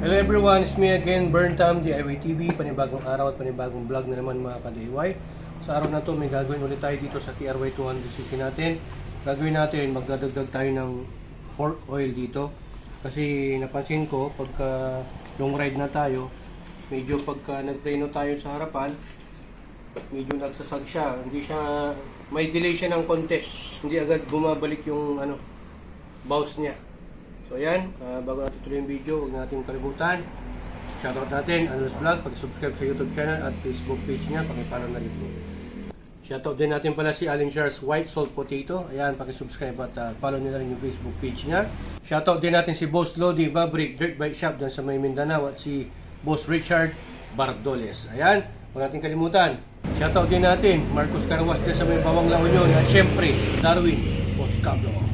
Hello everyone, it's me again, Burntam, DIY TV, panibagong araw at panibagong vlog na naman mga ka-DIY. Sa araw na to may gagawin ulit tayo dito sa TRY 200cc natin. Gagawin natin, magdadagdag tayo ng fork oil dito. Kasi napansin ko, pagka long ride na tayo, medyo pagka nagpreno tayo sa harapan, medyo nagsasag siya. Hindi siya, may delay siya ng konti. Hindi agad bumabalik yung bounce niya. So ayan, bago natin tuloy yung video, huwag natin kalimutan. Shoutout natin, Anlos Vlog, pag-subscribe sa YouTube channel at Facebook page niya, pakipalo na rin po. Shoutout din natin pala si Aling Charles White Salt Potato. Ayan, pakisubscribe at follow nila rin yung Facebook page niya. Shoutout din natin si Boss Lodi Maverick Dirt Bike Shop dyan sa may Mindanao at si Boss Richard Bardoles. Ayan, huwag natin kalimutan. Shoutout din natin Marcos Carwas dyan sa may Bawang La Union at syempre Darwin Poscablo.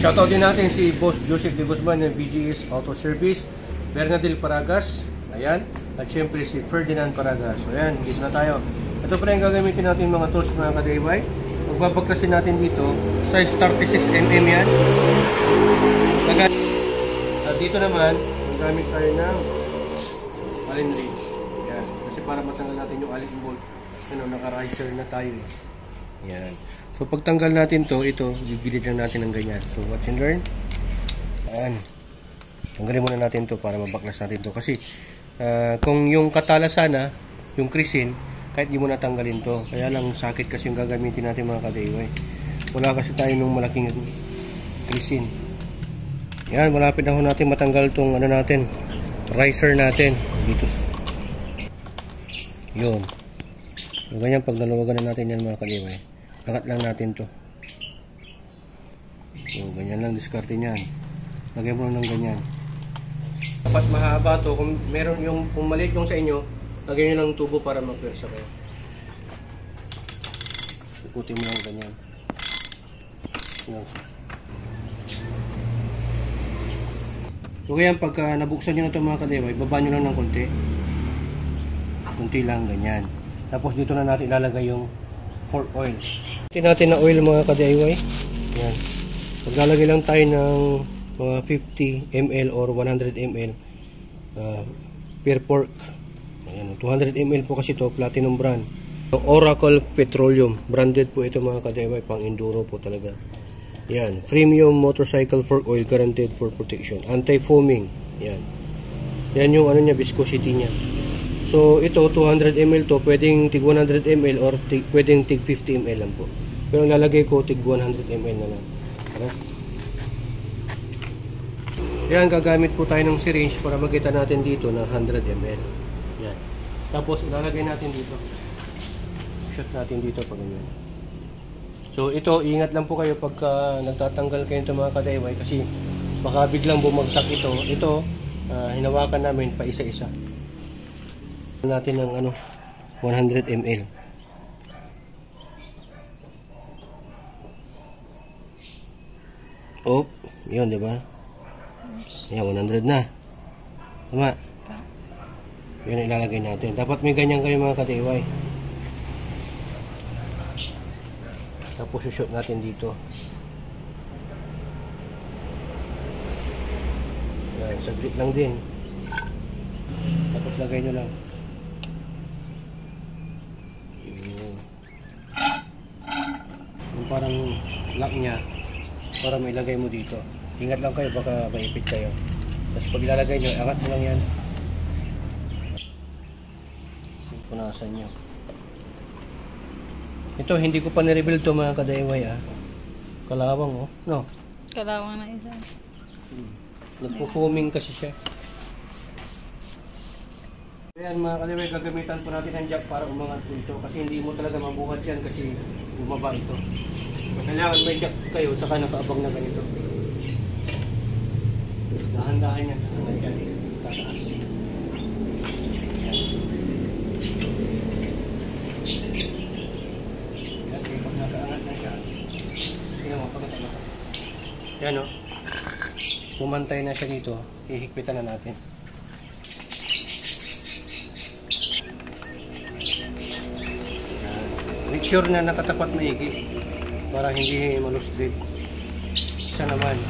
Shoutout din natin si Boss Joseph de Guzman ng BGS Auto Service, Bernadel Paragas, ayan, at syempre si Ferdinand Paragas. So ayan, dito na tayo. Ito pala yung gagamitin natin mga tools mga ka-DIY. Magbabagkasin natin dito, size 36mm yan. At dito naman, magamit tayo ng allen wrench. Ayan, kasi para matanggal natin yung allen bolt, naka-riser na tayo eh. Ayan. So pagtanggal natin to, ito, gigilid lang natin ng ganyan. So watch and learn. Ayan. Tanggalin muna natin to para mabaklas natin to. Kasi kung yung katala sana, yung krisin, kahit di mo natanggalin to. Kaya lang sakit kasi yung gagamitin natin mga ka-DIY. Wala kasi tayo nung malaking krisin. Ayan, malapit na ho natin matanggal tong natin, riser natin. Dito. Yun. So ganyan, pag naluwagan na natin yan mga ka-DIY. Angat lang natin to. So, ganyan lang diskarte niyan. Lagyan mo ng ganyan. Dapat mahaba to. Kung meron yung, kung maliit yung sa inyo, lagyan nyo lang tubo para magpersa kayo. Ikutin mo lang ganyan. So, kaya pagka nabuksan nyo na ito mga ka-DIY, baba nyo lang ng konti. Konti lang, ganyan. Tapos dito na natin ilalagay yung fork oil. Ito natin na oil mga ka-DIY. Yan. Maglalagay lang tayo ng mga 50 ml or 100 ml per fork. Ayan, 200 ml po kasi ito, platinum brand. Oracle Petroleum. Branded po ito mga ka-DIY, pang enduro po talaga. Yan. Premium motorcycle fork oil, guaranteed for protection. Anti-foaming. Yan. Yan yung niya, viscosity niya. So ito 200 ml to, pwedeng tig 100 ml or pwedeng tig 50 ml lang po. Pero lalagay ko tig 100 ml na lang. Tara. Yan, gagamit po tayo ng syringe para makita natin dito na 100 ml. Yan. Tapos ilalagay natin dito. Shot natin dito pag ganyan. So ito, ingat lang po kayo pagka nagtatanggal kayo ito mga ka-DIY kasi baka biglang bumagsak ito. Ito, hinawakan namin pa isa-isa natin ng 100 ml. Oh, yun, di ba? Yan, 100 na. Tama. Yun ilalagay natin. Dapat may ganyan kayo mga ka-DIY. Tapos shoot natin dito. Yan, saglit lang din. Tapos lagay nyo lang. Yung parang lock nya para may lagay mo dito. Ingat lang kayo, baka maipit kayo. Tapos pag ilalagay nyo, angat mo lang yan. Punasan nyo. Ito, hindi ko pa nirebuild to mga ka-DIY Kalawang no? Kalawang na isa. Nagpo-foaming kasi siya. Ayan mga ka-DIY, gagamitan po natin ang jack para umangat po ito. Kasi hindi mo talaga mabuhat yan kasi bumaba ito. Kailangan may jack kayo, saka nakaabang na ganito. Dahan-dahan yan. Hanggang yan. Tataas. Yan, so pag nakaangat na siya, tingnan mo, pagkatama. Yan o. Pumantay na siya dito. Hihigpitan na natin. Make sure na nakatapat maigi para hindi malustrid. Isa naman.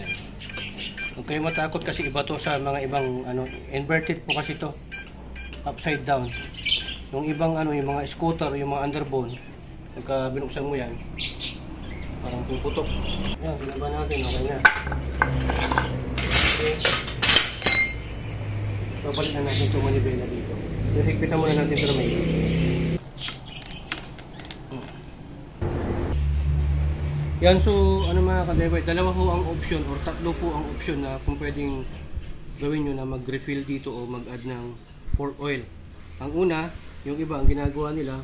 Yan. Huwag kayo matakot kasi iba to sa mga ibang ano, inverted po kasi to. Upside down. Yung ibang ano, yung mga scooter, yung mga underbone, pagka binuksan mo yan, parang puputok. Yan, binaba natin, okay na. Okay. Babalik na natin itong manibela dito. Higpitan muna natin ito na may yan. So ano mga ka-DIY, dalawa ho ang option or tatlo po ang option na kung pwedeng gawin nyo na mag-refill dito o mag-add ng fork oil. Ang una, yung iba ang ginagawa nila,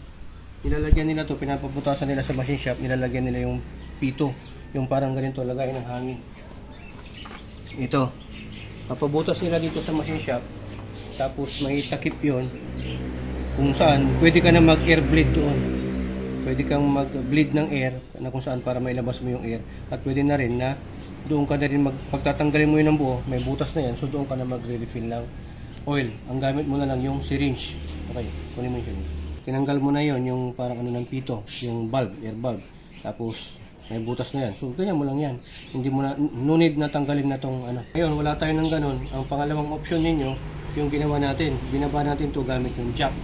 nilalagyan nila to, pinapabutasan nila sa machine shop, nilalagyan nila yung pito, yung parang ganito, lagay ng hangin. Ito, papabutas nila dito sa machine shop, tapos may takip yon kung saan pwede ka na mag-air bleed doon. Pwede kang mag-bleed ng air na kung saan para mailabas mo yung air. At pwede na rin na doon ka na rin pagtatanggalin mo yun ng buo, may butas na yan, so doon ka na magre-refill ng oil. Ang gamit mo na lang yung syringe. Okay, kunin mo yung syringe. Tinanggal mo na yon yung parang ano ng pito, yung bulb, air bulb. Tapos may butas na yan. So ganyan mo lang yan. Hindi mo na, no need na tanggalin na tong ano. Ngayon, wala tayo ng ganun. Ang pangalawang option ninyo, yung ginawa natin, binaba natin to gamit yung jack.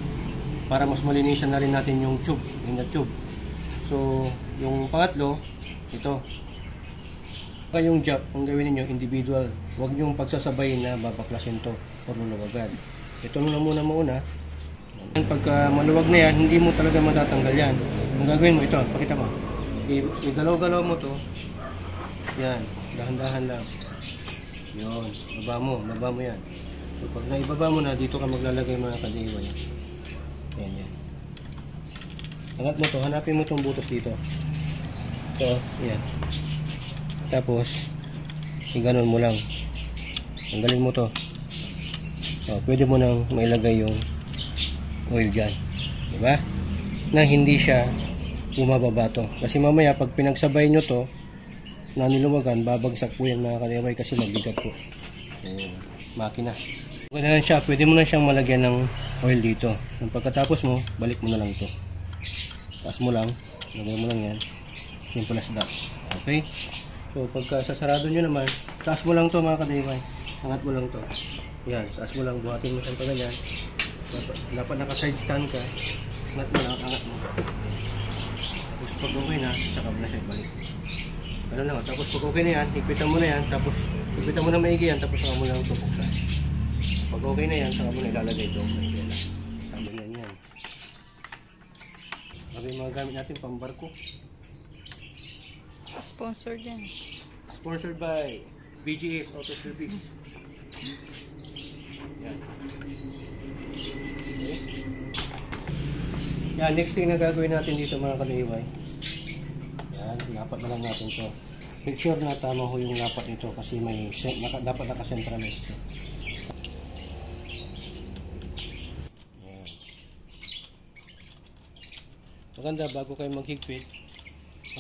Para mas malinisan na rin natin yung tube, inner tube. So, yung pangatlo, ito. Yung jack, ang gawin niyo individual. Huwag niyong pagsasabayin na babaklasin to o luluwagan. Ito na muna mauna. Pagka maluwag na yan, hindi mo talaga matatanggal yan. Ang gagawin mo, ito, pakita mo. Igalaw-galaw mo to. Yan, dahan-dahan lang. Yun, baba mo yan. So, pag naibaba mo na, dito ka maglalagay mga ka-DIY. Yan, yan. Angat mo to, hanapin mo itong butas dito. Ito, yan. Tapos, iganon mo lang. Tanggalin mo to. O, pwede mo nang mailagay yung oil dyan. Diba? Na hindi siya bumababa to. Kasi mamaya, pag pinagsabay nyo to, na niluwagan, babagsak po yan mga ka-DIY kasi mabigat po. Makina. Kung na lang siya, pwede mo na siyang malagyan ng oil dito. Nang pagkatapos mo, balik mo na lang ito. Taas mo lang, lagay mo lang yan. Simple as that. Okay? So, pagka sasarado nyo naman, taas mo lang to mga ka-DIY. Angat mo lang to. Yan, taas mo lang, buhatin mo siyang ganyan. Dapat naka-side stand ka. Angat mo lang, angat mo. Tapos pag okay na, saka mo na siya ibalik. Ganun lang. Tapos pag okay na yan, higpitan mo na yan. Tapos higpitan mo na maigi yan. Tapos saka mo lang ito buksan. Pag okay na yan, saka mo na ilalagay ito. Sabi yan yan. Sabi yung mga gamit natin pang barko. Sponsored yan. Sponsored by BGF Auto Service. Yan. Okay. Yan, next thing na gagawin natin dito mga ka-DIY. Yan, lapat na lang natin to. Make sure na tama ho yung lapat nito kasi may dapat naka-centralize to. Maganda bago kayo maghigpit,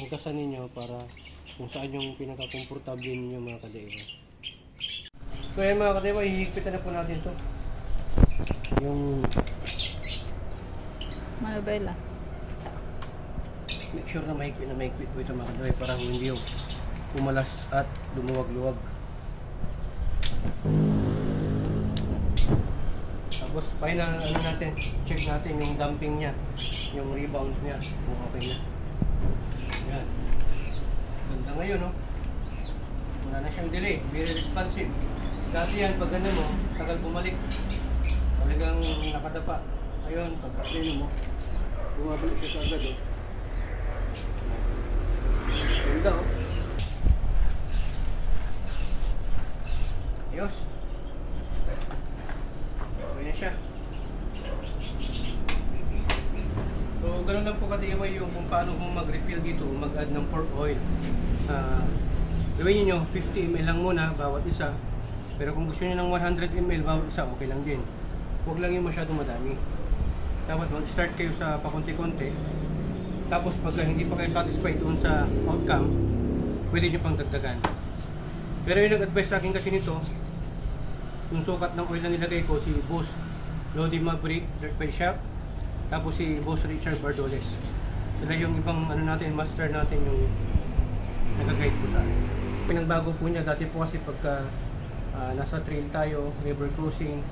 angkasan ninyo para kung saan yung pinaka-komportable ninyo mga ka-DIY. So yan mga ka-DIY, hihigpitan na po natin to. Yung Manubela. make sure na mahigpit po ito mga ka-DIY para hindi yung pumalas at lumuwag-luwag. Tapos final ano natin, check natin yung damping niya, yung rebound niya, kung okay na. Yan. Ganda ngayon, no? Wala na siyang delay, very responsive. Kasi yan, pag ganda mo, tagal bumalik. Talagang nakadapa. Ayun, pagka-play mo, bumabalik siya sa agad, oh. Ganda, oh. Ayos. Okay na siya. So, ganun lang po ka-DIY yung kung paano kung mag-refill dito, mag-add ng fork oil. Gawin nyo 50 ml lang muna, bawat isa. Pero kung gusto nyo ng 100 ml bawat isa, okay lang din. Huwag lang yung masyadong madami. Dapat mag-start kayo sa pakunti-kunti. Tapos pagka hindi pa kayo satisfied doon sa outcome, pwede nyo pang dagdagan. Pero yung nag-advise sa akin kasi nito, yung sukat ng oil na nilagay ko, si Boss Lodi Maverick Dirt Bike Shop, tapos si Boss Richard Bardoles. Sila yung ibang ano natin, master natin yung nag-guide ko sa akin. Pinagbago po niya, dati po kasi pagka nasa trail tayo, river cruising,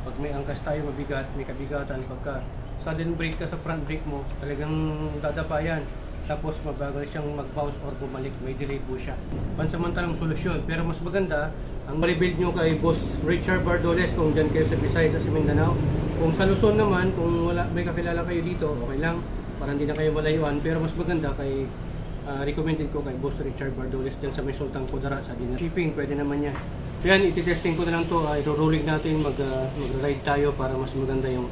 pag may angkas tayo mabigat, may kabigatan, pagka sudden brake ka sa front brake mo, talagang dadapa yan. Tapos mabagal siyang mag-bounce or bumalik, may delay po siya. Pansamantalang solusyon, pero mas maganda ang ma-rebuild nyo kay Boss Richard Bardoles kung dyan kayo sa Visayas sa Mindanao. Kung sa Luzon naman, kung wala, may kakilala kayo dito, okay lang, para hindi na kayo malayuan. Pero mas maganda kay recommended ko kay Boss Richard Bardoles dyan sa may Sultan Kudarat sa dinner shipping, pwede naman yan. So yan, ititesting ko na lang to, iro-rolling natin, mag-ride tayo para mas maganda yung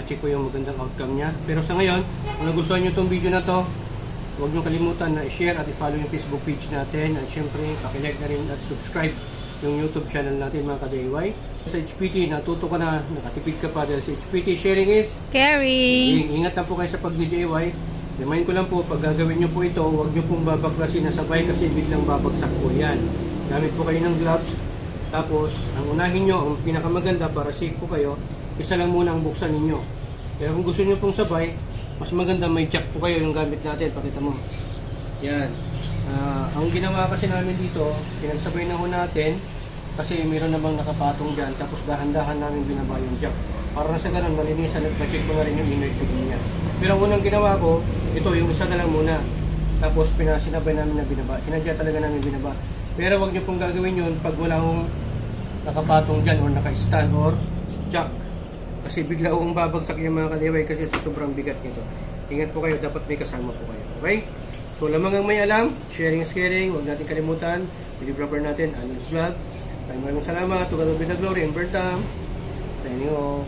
check ko yung magandang outcome niya. Pero sa ngayon, kung nagustuhan nyo itong video na to, huwag nyo kalimutan na i-share at i-follow yung Facebook page natin. At syempre, pakilike na rin at subscribe yung YouTube channel natin mga ka-DIY. Sa HPT, natuto ka na, nakatipid ka pa dahil sa HPT, sharing is caring. Ingat lang po kayo sa pag-DIY. Remind ko lang po, pag gagawin nyo po ito, huwag nyo pong babaklasin na sabay kasi biglang babagsak po yan. Gamit po kayo ng gloves. Tapos, ang unahin nyo, ang pinakamaganda para safe po kayo, isa lang muna ang buksan ninyo. Pero kung gusto nyo pong sabay, mas maganda may jack po kayo yung gamit natin. Pakita mo. Yan. Ang ginawa kasi namin dito, pinagsabay na ho natin kasi mayroon namang nakapatong dyan. Tapos dahan-dahan namin binaba yung jack. Para na sa ganun, malinisan at ma-check ko na rin yung inner tube niya. Pero ang unang ginawa ko, ito yung isa na lang muna. Tapos pinasinabay namin na binaba. Sinadya talaga namin binaba. Pero wag nyo pong gagawin yun pag wala hong nakapatong dyan or naka-stand or jack. Kasi bigla akong babagsak yung mga ka-DIY kasi sa sobrang bigat nito. Ingat po kayo, dapat may kasama po kayo. Okay? So lamang ang may alam, sharing is caring, huwag natin kalimutan. Videographer natin, Anil's Vlog. Maraming salamat, to God be the glory and burn time. Sa inyo.